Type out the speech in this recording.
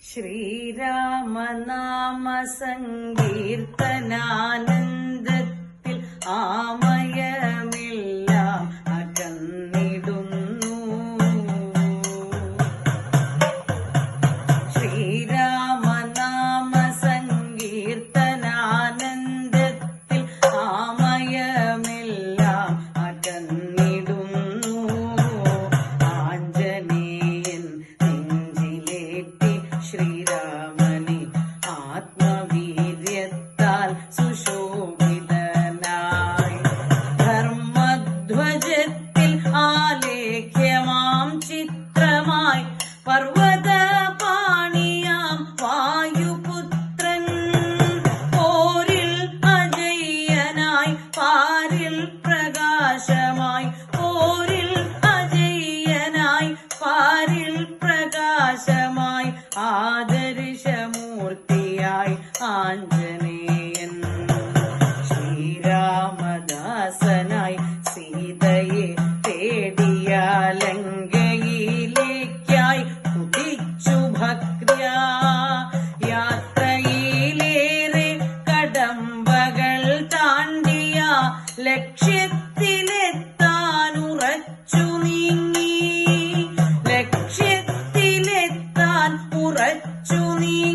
ശ്രീരാമനാമ സങ്കീർത്തനാനന്ദത്തിൽ ആമയമെല്ലാം അകന്നിടുന്നു. ശ്രീരാമനാമ സങ്കീർത്തനാനന്ദത്തിൽ ആമയമെല്ലാം അകന്നിടുന്നു. ആഞ്ജനേയൻ നെഞ്ചിലേറ്റി ശ്രീരാമനെ ആത്മവീര്യത്താൽ സുശോഭിതനായി ധർമ്മധ്വജത്തിൽ ആലേഖ്യമാം ചിത്രമായി പർവ്വതപാണിയാം വായുപുത്രൻ പോരിൽ അജയ്യനായി പാരിൽ പ്രകാശമായി പോരിൽ അജയ്യനായി പാരിൽ പ്രകാശമായി ആദർശമൂർത്തിയായി ആഞ്ജനേയൻ ശ്രീരാമദാസനായി സീതയെ തേടിയ ലങ്കയിലേക്കായി കുതിച്ചു ഭക്ര്യാ യാത്രയിലേറെ കടമ്പകൾ താണ്ടിയ ലക്ഷ്യത്തിലെത്താൻ ഉറച്ചു നീങ്ങി ലക്ഷ്യത്തിലെത്താൻ ഉറച്ചു നീങ്ങി